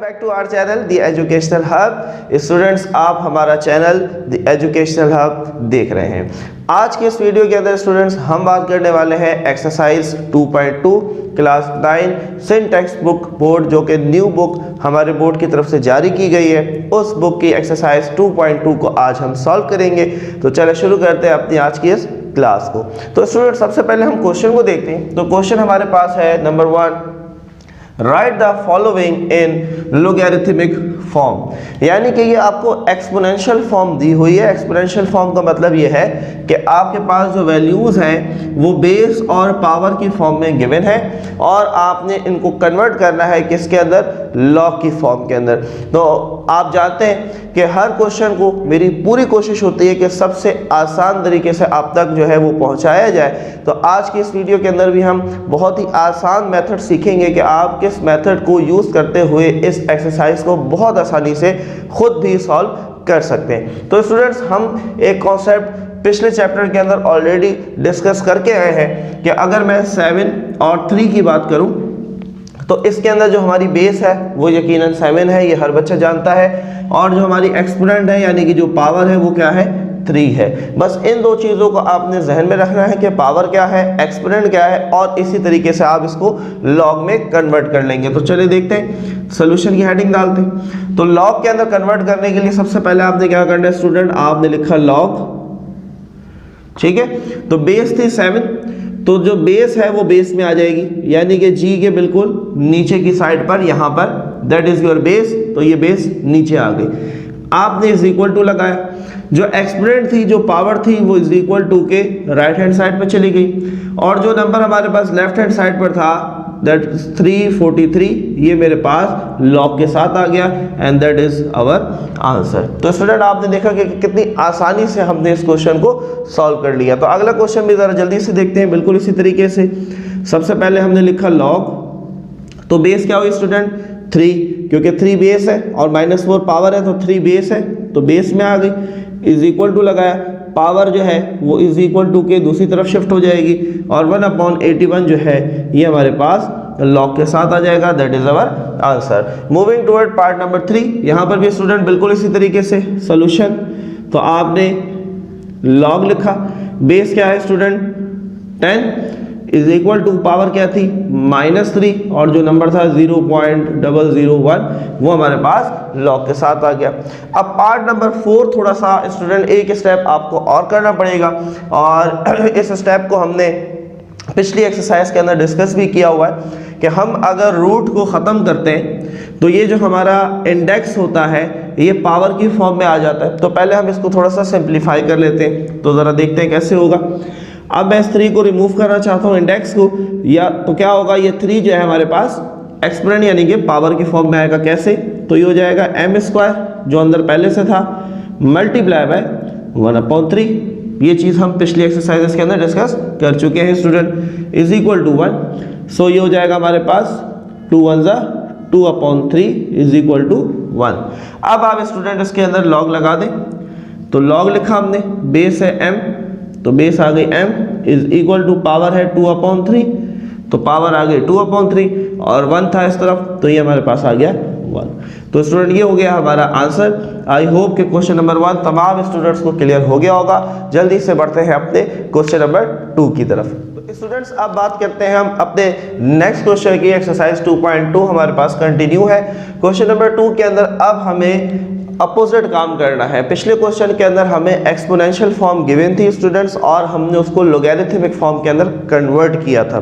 Back to our channel the educational hub. Students, आप हमारा channel the educational hub देख रहे हैं। आज के इस वीडियो के अंदर स्टूडेंट्स हम बात करने वाले हैं एक्सरसाइज 2.2 क्लास 9 सिन टेक्स्ट बुक बोर्ड, जो कि न्यू बुक हमारे बोर्ड की तरफ से जारी की गई है। उस बुक की एक्सरसाइज 2.2 को आज हम सॉल्व करेंगे। तो चलो शुरू करते हैं अपनी आज की इस क्लास को। तो स्टूडेंट, सबसे पहले हम क्वेश्चन को देखते हैं। तो क्वेश्चन हमारे पास है number 1, right the following in logarithmic form. यानी कि ये आपको एक्सपोनेंशियल फॉर्म दी हुई है। एक्सपोनेंशियल फॉर्म का मतलब ये है कि आपके पास जो वैल्यूज हैं वो बेस और पावर की फॉर्म में गिवन है और आपने इनको कन्वर्ट करना है किसके अंदर, लॉग की फॉर्म के अंदर। तो आप जानते हैं कि हर क्वेश्चन को मेरी पूरी कोशिश होती है कि सबसे आसान तरीके से आप तक जो है वो पहुंचाया जाए। तो आज की इस वीडियो के अंदर भी हम बहुत ही आसान मेथड सीखेंगे कि आप किस मेथड को यूज़ करते हुए इस एक्सरसाइज को बहुत आसानी से खुद भी सॉल्व कर सकते हैं। तो स्टूडेंट्स, हम एक कॉन्सेप्ट पिछले चैप्टर के अंदर ऑलरेडी डिस्कस करके आए हैं कि अगर मैं 7 और 3 की बात करूं तो इसके अंदर जो हमारी बेस है वो यकीनन 7 है, ये हर बच्चा जानता है। और जो हमारी एक्सपोनेंट है यानी कि जो पावर है वो क्या है, 3 है। बस इन दो चीज़ों को आपने जहन में रखना है कि पावर क्या है, एक्सपोनेंट क्या है, और इसी तरीके से आप इसको लॉग में कन्वर्ट कर लेंगे। तो चलिए देखते हैं, सोल्यूशन की हेडिंग डालते हैं। तो लॉग के अंदर कन्वर्ट करने के लिए सबसे पहले आपने क्या करना है स्टूडेंट, आपने लिखा लॉग, ठीक है। तो बेस थी 7, तो जो बेस है वो बेस में आ जाएगी, यानी कि जी के बिल्कुल नीचे की साइड पर, यहां पर दैट इज योर बेस। तो ये बेस नीचे आ गई। आपने इज इक्वल टू लगाया, जो एक्सपोनेंट थी, जो पावर थी, वो इज इक्वल टू के राइट हैंड साइड पर चली गई, और जो नंबर हमारे पास लेफ्ट हैंड साइड पर था दैट 343, ये मेरे पास लॉग के साथ आ गया and that is our answer. तो स्टूडेंट, आपने देखा कि कितनी आसानी से हमने इस क्वेश्चन को सॉल्व कर लिया। तो अगला क्वेश्चन भी जरा जल्दी से देखते हैं, बिल्कुल इसी तरीके से। सबसे पहले हमने लिखा लॉग, तो बेस क्या हुई स्टूडेंट, 3, क्योंकि 3 बेस है और -4 पावर है, तो 3 बेस है तो बेस में आ गई। इज इक्वल टू लगाया, पावर जो है वो इज इक्वल टू के दूसरी तरफ शिफ्ट हो जाएगी और 1/81 जो है ये हमारे पास लॉग के साथ आ जाएगा, that is our answer. Moving toward part number 3, यहाँ पर भी स्टूडेंट बिल्कुल इसी तरीके से सोल्यूशन। तो आपने लॉग लिखा, बेस क्या है student 10, is equal to power क्या थी -3 और जो नंबर था 0.001 वो हमारे पास लॉग के साथ आ गया। अब पार्ट नंबर 4 थोड़ा सा स्टूडेंट एक स्टेप आपको और करना पड़ेगा, और इस स्टेप को हमने पिछली एक्सरसाइज के अंदर डिस्कस भी किया हुआ है कि हम अगर रूट को ख़त्म करते हैं तो ये जो हमारा इंडेक्स होता है ये पावर की फॉर्म में आ जाता है। तो पहले हम इसको थोड़ा सा सिंप्लीफाई कर लेते हैं, तो ज़रा देखते हैं कैसे होगा। अब मैं इस 3 को रिमूव करना चाहता हूँ इंडेक्स को, या तो क्या होगा, ये 3 जो है हमारे पास एक्सपोनेंट यानी कि पावर की फॉर्म में आएगा। कैसे, तो ये हो जाएगा m² जो अंदर पहले से था मल्टीप्लाई बाय 1/3। ये चीज़ हम पिछली एक्सरसाइजेस के अंदर डिस्कस कर चुके हैं स्टूडेंट, इज इक्वल टू 1। सो ये हो जाएगा हमारे पास 2 1 2/3 इज इक्वल टू 1। अब आप स्टूडेंट इसके अंदर लॉग लगा दें। तो लॉग लिखा हमने, बेस है m, तो बेस आ गई m is equal to power है 2/3, तो पावर आ गई 2/3 और 1 था इस तरफ, तो ये हमारे पास आ गया 1। तो स्टूडेंट ये हो गया हमारा आंसर। आई होप कि क्वेश्चन नंबर 1 तमाम स्टूडेंट्स को क्लियर हो गया होगा। जल्दी से बढ़ते हैं अपने क्वेश्चन नंबर 2 की तरफ। तो स्टूडेंट्स, अब बात करते हैं हम अपने नेक्स्ट क्वेश्चन की। एक्सरसाइज 2.2 हमारे पास कंटिन्यू है। क्वेश्चन नंबर 2 के अंदर अब हमें अपोजिट काम करना है। पिछले क्वेश्चन के अंदर हमें एक्सपोनेंशियल फॉर्म गिवन थी स्टूडेंट्स और हमने उसको लोगैरिथमिक फॉर्म के अंदर कन्वर्ट किया था।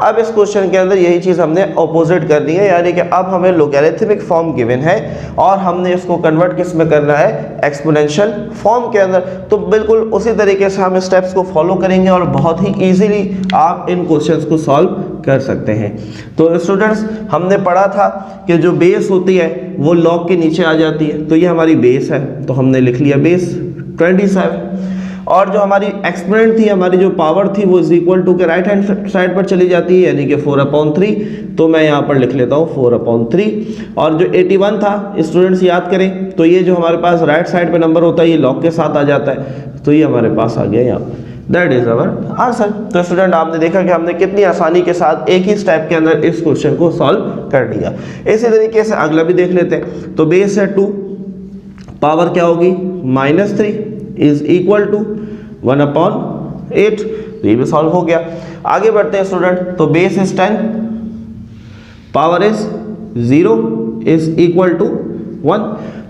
अब इस क्वेश्चन के अंदर यही चीज़ हमने अपोजिट करनी है, यानी कि अब हमें लोगैरिथमिक फॉर्म गिवन है और हमने इसको कन्वर्ट किस में करना है, एक्सपोनेंशियल फॉर्म के अंदर। तो बिल्कुल उसी तरीके से हम स्टेप्स को फॉलो करेंगे और बहुत ही ईजिली आप इन क्वेश्चंस को सॉल्व कर सकते हैं। तो स्टूडेंट्स, हमने पढ़ा था कि जो बेस होती है वो लॉग के नीचे आ जाती है, तो ये हमारी बेस है, तो हमने लिख लिया बेस 27। और जो हमारी एक्सपोनेंट थी, हमारी जो पावर थी, वो इज इक्वल टू के राइट हैंड साइड पर चली जाती है, यानी कि 4/3। तो मैं यहाँ पर लिख लेता हूँ 4/3। और जो 81 था स्टूडेंट्स याद करें, तो ये जो हमारे पास राइट साइड पे नंबर होता है ये लॉग के साथ आ जाता है, तो ये हमारे पास आ गया यहाँ पर। That is our answer. तो स्टूडेंट आपने देखा कि हमने कितनी आसानी के साथ एक ही स्टेप के अंदर इस क्वेश्चन को सॉल्व कर लिया। इसी तरीके से अगला भी देख लेते हैं। तो बेस है 2, पावर क्या होगी -3 इज इक्वल टू 1/8। तो ये भी सॉल्व हो गया। आगे बढ़ते हैं स्टूडेंट। तो base is 10, power is 0 is equal to 1।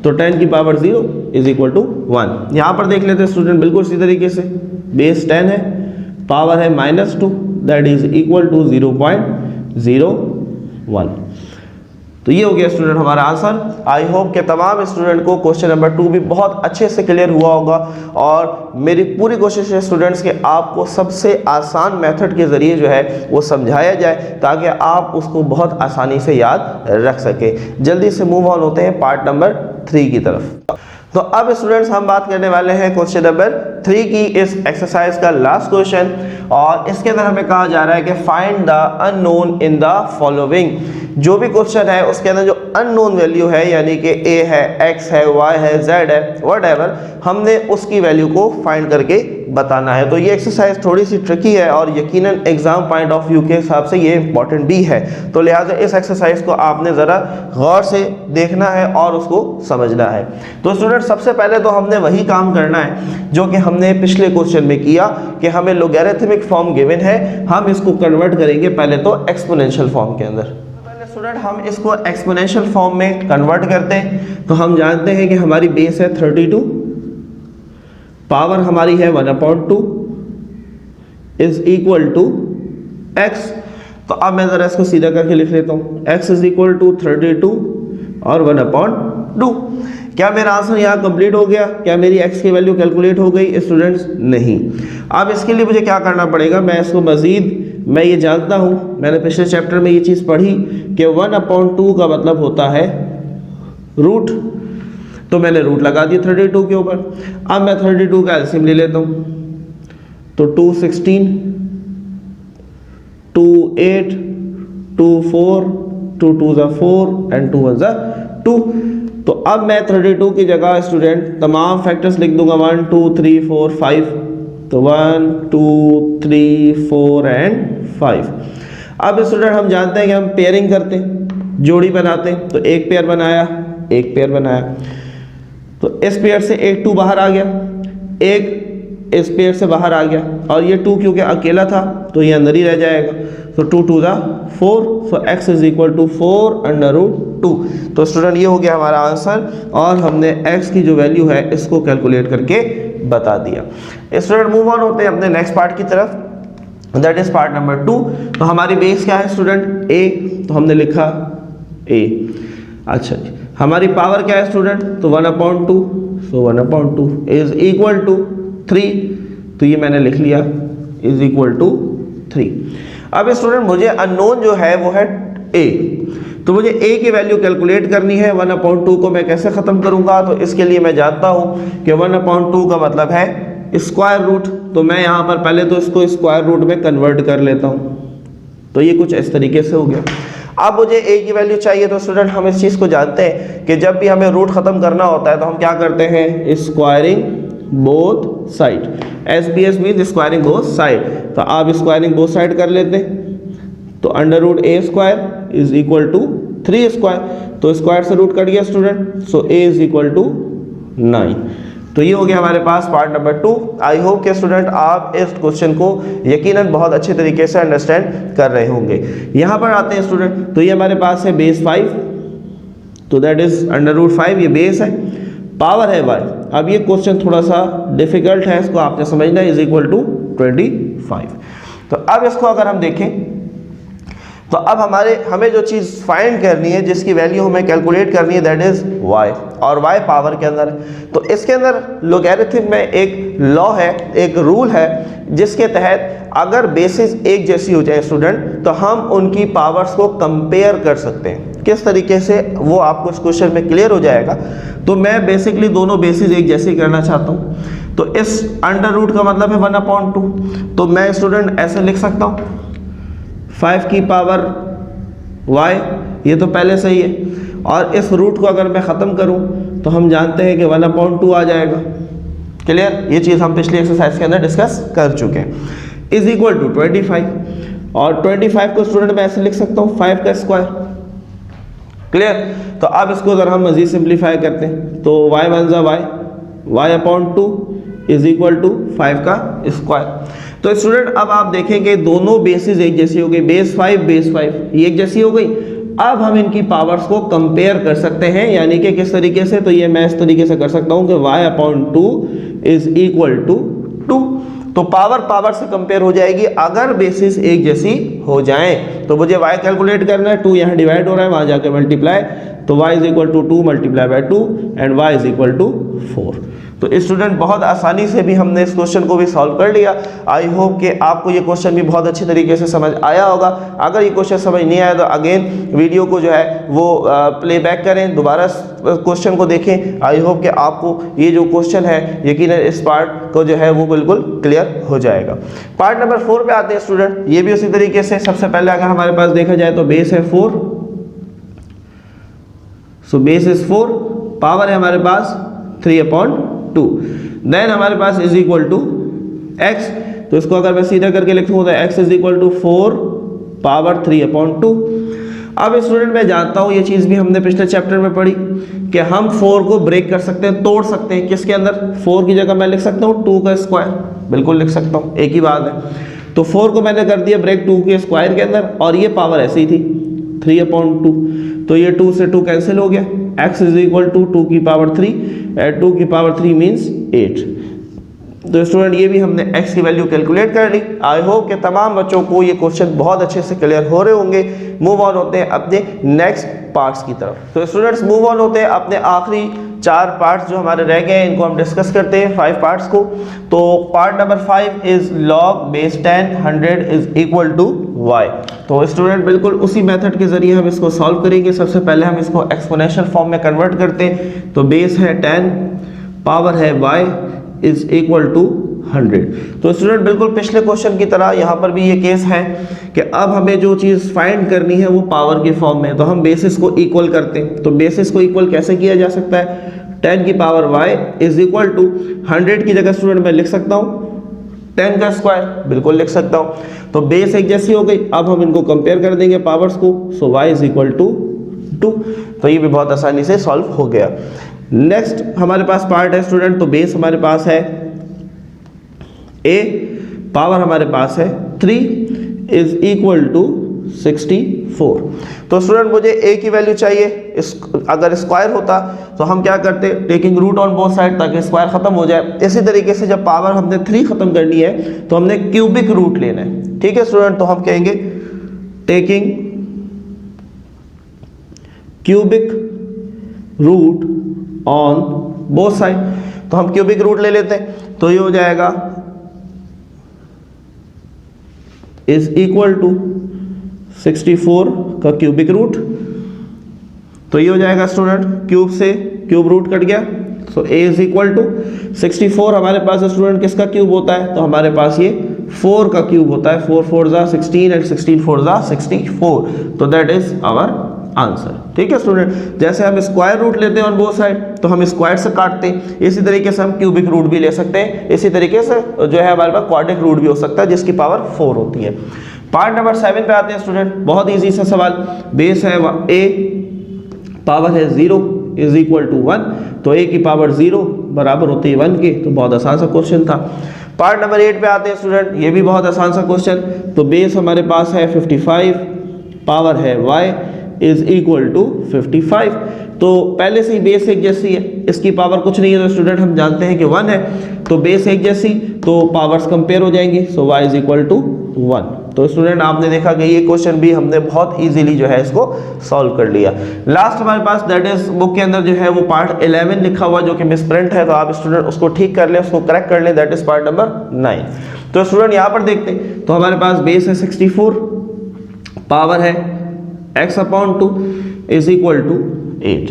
तो 10 की पावर 0 इज इक्वल टू 1। यहाँ पर देख लेते हैं स्टूडेंट बिल्कुल इसी तरीके से। बेस 10 है, पावर है -2 दैट इज इक्वल टू 0.01। तो ये हो गया स्टूडेंट हमारा आंसर। आई होप के तमाम स्टूडेंट को क्वेश्चन नंबर 2 भी बहुत अच्छे से क्लियर हुआ होगा और मेरी पूरी कोशिश है स्टूडेंट्स कि आपको सबसे आसान मेथड के ज़रिए जो है वो समझाया जाए ताकि आप उसको बहुत आसानी से याद रख सके। जल्दी से मूव ऑन होते हैं पार्ट नंबर 3 की तरफ। तो अब स्टूडेंट्स हम बात करने वाले हैं क्वेश्चन नंबर 3 की, इस एक्सरसाइज का लास्ट क्वेश्चन। और इसके अंदर हमें कहा जा रहा है कि find the unknown in the following. जो भी क्वेश्चन है उसके अंदर जो अननोन वैल्यू है यानी कि a है, x है, y है, z है, व्हाटएवर, हमने उसकी वैल्यू को फाइंड करके बताना है। तो ये एक्सरसाइज थोड़ी सी ट्रिकी है और यकीनन एग्जाम पॉइंट ऑफ व्यू के हिसाब से ये इंपॉर्टेंट भी है। तो लिहाजा इस एक्सरसाइज को आपने ज़रा गौर से देखना है और उसको समझना है। तो स्टूडेंट सबसे पहले तो हमने वही काम करना है जो कि हमने पिछले क्वेश्चन में किया कि हमें लोगैरिथमिक फॉर्म गिवन है, हम इसको कन्वर्ट करेंगे पहले तो एक्सपोनेंशियल फॉर्म के अंदर। स्टूडेंट हम इसको एक्सपोनेंशियल फॉर्म में कन्वर्ट करते हैं। तो हम जानते हैं कि हमारी बेस है 32, पावर हमारी है 1/2 इज इक्वल टू x। तो अब मैं ज़रा इसको सीधा करके लिख लेता हूँ, x इज इक्वल टू 32 और 1/2। क्या मेरा आंसर यहाँ कंप्लीट हो गया? क्या मेरी x की वैल्यू कैलकुलेट हो गई स्टूडेंट्स? नहीं। अब इसके लिए मुझे क्या करना पड़ेगा, मैं इसको मज़ीद, मैं ये जानता हूँ, मैंने पिछले चैप्टर में ये चीज़ पढ़ी कि 1/2 का मतलब होता है रूट। तो मैंने रूट लगा दिया 32 के ऊपर। अब मैं 32 का एलसीएम ले लेता हूँ। तो 2 16, 2 8, 2 4, 2 2 4 एंड 2 1 2। तो अब मैं 32 की जगह स्टूडेंट तमाम फैक्टर्स लिख दूंगा 1 2 3 4 5। तो 1 2 3 4 एंड 5। अब स्टूडेंट हम जानते हैं कि हम पेयरिंग करते हैं, जोड़ी बनाते हैं। तो एक पेयर बनाया, एक पेयर बनाया, तो इस पेयर से एक 2 बाहर आ गया, एक इस पेयर से बाहर आ गया और ये 2 क्योंकि अकेला था तो ये अंदर ही रह जाएगा। तो 2 2 4, सो x इज इक्वल टू 4/2। तो स्टूडेंट ये हो गया हमारा आंसर और हमने x की जो वैल्यू है इसको कैलकुलेट करके बता दिया। स्टूडेंट मूव ऑन होते हैं अपने नेक्स्ट पार्ट की तरफ, दैट इज पार्ट नंबर 2। तो हमारी बेस क्या है स्टूडेंट? a। तो हमने लिखा a। अच्छा जी, हमारी पावर क्या है स्टूडेंट? तो 1/2, सो 1/2 इज इक्वल टू 3। तो ये मैंने लिख लिया इज इक्वल टू 3। अब स्टूडेंट मुझे अननोन जो है वो है a। तो मुझे a की वैल्यू कैलकुलेट करनी है। 1/2 को मैं कैसे ख़त्म करूंगा? तो इसके लिए मैं जानता हूँ कि 1/2 का मतलब है स्क्वायर रूट। तो मैं यहाँ पर पहले तो इसको स्क्वायर रूट में कन्वर्ट कर लेता हूँ। तो ये कुछ इस तरीके से हो गया। अब मुझे a की वैल्यू चाहिए। तो स्टूडेंट हम इस चीज़ को जानते हैं कि जब भी हमें रूट ख़त्म करना होता है तो हम क्या करते हैं? Squaring both side. SBS means squaring both side. तो आप स्क्वायरिंग बोथ साइड कर लेते हैं। तो √a² इज इक्वल टू 3²। तो स्क्वायर से रूट कट गया student, so a is equal to 9। तो ये हो गया हमारे पास पार्ट नंबर 2। आई होप के स्टूडेंट आप इस क्वेश्चन को यकीनन बहुत अच्छे तरीके से अंडरस्टैंड कर रहे होंगे। यहाँ पर आते हैं स्टूडेंट, तो ये हमारे पास है बेस 5, तो दैट इज √5, ये बेस है, पावर है y। अब ये क्वेश्चन थोड़ा सा डिफिकल्ट है, इसको आपने समझना है, इज इक्वल टू 25। तो अब इसको अगर हम देखें तो अब हमें जो चीज़ फाइंड करनी है, जिसकी वैल्यू हमें कैलकुलेट करनी है, दैट इज y, और y पावर के अंदर है। तो इसके अंदर लोगैरिथम में एक लॉ है, एक रूल है, जिसके तहत अगर बेसिस एक जैसी हो जाए स्टूडेंट तो हम उनकी पावर्स को कंपेयर कर सकते हैं। किस तरीके से, वो आपको इस क्वेश्चन में क्लियर हो जाएगा। तो मैं बेसिकली दोनों बेसिस एक जैसी करना चाहता हूँ। तो इस अंडर रूट का मतलब है 1/2। तो मैं स्टूडेंट ऐसे लिख सकता हूँ 5 की पावर y, ये तो पहले से ही है। और इस रूट को अगर मैं ख़त्म करूं तो हम जानते हैं कि 1/2 आ जाएगा। क्लियर, ये चीज़ हम पिछली एक्सरसाइज के अंदर डिस्कस कर चुके हैं। इज इक्वल टू 25, और 25 को स्टूडेंट मैं ऐसे लिख सकता हूँ 5 का स्क्वायर। क्लियर, तो अब इसको अगर हम मजीद सिंप्लीफाई करते हैं तो y वन ज़ा y upon 2 is equal to 5 का स्क्वायर। तो स्टूडेंट अब आप देखेंगे दोनों बेसिस एक जैसी हो गई, बेस 5 ये एक जैसी हो गई। अब हम इनकी पावर्स को कंपेयर कर सकते हैं, यानी कि किस तरीके से, तो ये मैं इस तरीके से कर सकता हूं कि y upon 2 is equal to 2। तो पावर से कंपेयर हो जाएगी अगर बेसिस एक जैसी हो जाए। तो मुझे y कैलकुलेट करना है, 2 यहाँ डिवाइड हो रहा है, वहां जाकर मल्टीप्लाई, तो y is equal to 2 multiply by 2 and y is equal to 4। तो स्टूडेंट बहुत आसानी से भी हमने इस क्वेश्चन को भी सॉल्व कर लिया। आई होप कि आपको ये क्वेश्चन भी बहुत अच्छी तरीके से समझ आया होगा। अगर ये क्वेश्चन समझ नहीं आया तो अगेन वीडियो को जो है वो प्लेबैक करें, दोबारा क्वेश्चन को देखें। आई होप कि आपको ये जो क्वेश्चन है यकीनन इस पार्ट को जो है वो बिल्कुल क्लियर हो जाएगा। पार्ट नंबर 4 पे आते हैं स्टूडेंट। ये भी उसी तरीके से, सबसे पहले अगर हमारे पास देखा जाए तो बेस है 4, सो बेस इज 4, पावर है हमारे पास 3/2, देन हमारे पास इज इक्वल टू x। तो इसको अगर मैं सीधा करके लिखूँ तो x is equal to 4 power 3/2। अब स्टूडेंट मैं जानता हूँ, ये चीज़ भी हमने पिछले चैप्टर में पढ़ी कि हम 4 को ब्रेक कर सकते हैं, तोड़ सकते हैं। किसके अंदर? 4 की जगह मैं लिख सकता हूँ 2 का स्क्वायर, बिल्कुल लिख सकता हूँ, एक ही बात है। तो 4 को मैंने कर दिया ब्रेक 2 के स्क्वायर के अंदर, और ये पावर ऐसी थी 3/2, तो ये 2 से 2 कैंसिल हो गया। x इज इक्वल टू 2 की पावर 3 एंड 2 की पावर 3 मीन्स 8। तो स्टूडेंट ये भी हमने x की वैल्यू कैलकुलेट कर ली। आई होप कि तमाम बच्चों को ये क्वेश्चन बहुत अच्छे से क्लियर हो रहे होंगे। मूव ऑन होते हैं अपने नेक्स्ट पार्ट्स की तरफ। तो स्टूडेंट्स मूव ऑन होते हैं अपने आखिरी 4 पार्ट्स जो हमारे रह गए हैं, इनको हम डिस्कस करते हैं 5 पार्ट्स को। तो part number 5 is log base 10 100 is equal to y। तो स्टूडेंट बिल्कुल उसी मेथड के जरिए हम इसको सॉल्व करेंगे। सबसे पहले हम इसको एक्सपोनेंशियल फॉर्म में कन्वर्ट करते हैं। तो बेस है 10, पावर है y इज इक्वल टू 100। तो स्टूडेंट बिल्कुल पिछले क्वेश्चन की तरह यहाँ पर भी ये केस है कि अब हमें जो चीज़ फाइंड करनी है वो पावर के फॉर्म में, तो हम बेसिस को इक्वल करते हैं। तो बेसिस को इक्वल कैसे किया जा सकता है? 10 की power y is equal to 100 की जगह स्टूडेंट मैं लिख सकता हूँ 10 का स्क्वायर, बिल्कुल लिख सकता हूँ। तो बेस एक जैसी हो गई। अब हम इनको कंपेयर कर देंगे पावर्स को, सो y इज इक्वल टू 2। तो ये भी बहुत आसानी से सॉल्व हो गया। नेक्स्ट हमारे पास पार्ट है स्टूडेंट। तो बेस हमारे पास है a, पावर हमारे पास है 3 इज इक्वल टू 64। तो स्टूडेंट मुझे a की वैल्यू चाहिए। अगर स्क्वायर होता तो हम क्या करते? Taking root on both side, ताकि स्क्वायर खत्म हो जाए। इसी तरीके से जब पावर हमने 3 खत्म करनी है तो हमने क्यूबिक रूट लेना है। ठीक है स्टूडेंट, तो हम कहेंगे taking cubic root on both side. तो हम क्यूबिक रूट ले लेते हैं, तो ये हो जाएगा इज इक्वल टू 64 का क्यूबिक रूट। तो ये हो जाएगा स्टूडेंट, क्यूब से क्यूब रूट कट गया, सो a इज इक्वल टू 64। हमारे पास स्टूडेंट किसका क्यूब होता है? तो हमारे पास ये 4 का क्यूब होता है। 4 4 जा 16 एंड 16 4 जा 64। तो दैट इज आवर आंसर। ठीक है स्टूडेंट, जैसे हम स्क्वायर रूट लेते हैं ऑन बोथ साइड तो हम स्क्वायर से काटते हैं, इसी तरीके से हम क्यूबिक रूट भी ले सकते हैं। इसी तरीके से जो है हमारे पास क्वाड्रिक रूट भी हो सकता है जिसकी पावर 4 होती है। पार्ट नंबर 7 पे आते हैं स्टूडेंट। बहुत इजी सा सवाल। बेस है a, पावर है 0 इज इक्वल टू 1। तो a की पावर 0 बराबर होती है 1 के। तो बहुत आसान सा क्वेश्चन था। पार्ट नंबर 8 पे आते हैं स्टूडेंट। ये भी बहुत आसान सा क्वेश्चन। तो बेस हमारे पास है 55, पावर है y इज इक्वल टू 55। तो पहले से ही बेस एक जैसी है, इसकी पावर कुछ नहीं है, तो स्टूडेंट हम जानते हैं कि 1 है। तो बेस एक जैसी, तो पावर्स कंपेयर हो जाएंगी, सो y इज इक्वल टू 1। तो स्टूडेंट आपने देखा कि ये क्वेश्चन भी हमने बहुत इजीली जो है इसको सॉल्व कर लिया। लास्ट हमारे पास दैट इज बुक के अंदर जो है वो पार्ट 11 लिखा हुआ जो कि मिसप्रिंट है, तो आप स्टूडेंट उसको ठीक कर लें, उसको करेक्ट कर लें। That is part number 9। तो स्टूडेंट यहाँ पर देखते हैं, तो हमारे पास बेस है 64, पावर है x upon 2 is equal to 8।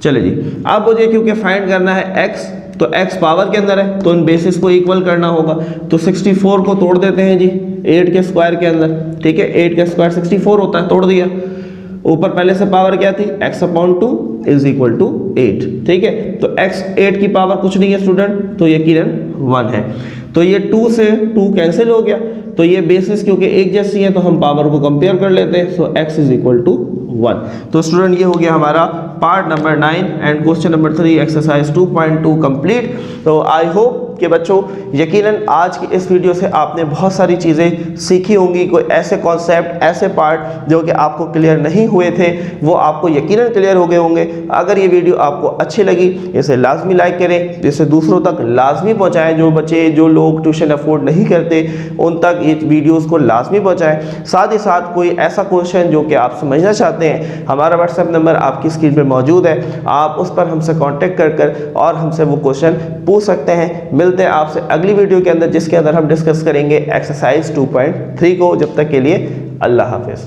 चलिए जी, अब मुझे क्योंकि फाइंड करना है x, तो x पावर के अंदर है तो इन बेसिस को इक्वल करना होगा। तो 64 को तोड़ देते हैं जी 8 के स्क्वायर के अंदर। ठीक है, 8 का स्क्वायर 64 होता है, तोड़ दिया। ऊपर पहले से पावर क्या थी? x upon 2 is equal to 8। ठीक है, तो x 8 की पावर कुछ नहीं है स्टूडेंट, तो यकीनन 1 है। तो ये 2 से 2 कैंसिल हो गया, तो ये बेसिस क्योंकि एक जैसी है तो हम पावर को कंपेयर कर लेते हैं। सो x इज इक्वल टू 1। तो स्टूडेंट ये हो गया हमारा part number 9 and question number 3 exercise 2.2 complete. तो आई होप कि बच्चों यकीनन आज की इस वीडियो से आपने बहुत सारी चीज़ें सीखी होंगी। कोई ऐसे कॉन्सेप्ट, ऐसे पार्ट जो कि आपको क्लियर नहीं हुए थे वो आपको यकीनन क्लियर हो गए होंगे। अगर ये वीडियो आपको अच्छी लगी इसे लाजमी लाइक करें, जिससे दूसरों तक लाजमी पहुँचाएँ। जो बच्चे, जो लोग ट्यूशन अफोर्ड नहीं करते उन तक ये वीडियोज़ को लाजमी पहुँचाएँ। साथ ही साथ कोई ऐसा क्वेश्चन जो कि आप समझना चाहते हैं, हमारा व्हाट्सएप नंबर आपकी स्क्रीन पर मौजूद है, आप उस पर हमसे कॉन्टेक्ट कर और हमसे वो क्वेश्चन पूछ सकते हैं। मिलते हैं आपसे अगली वीडियो के अंदर, जिसके अंदर हम डिस्कस करेंगे एक्सरसाइज 2.3 को। जब तक के लिए अल्लाह हाफिज।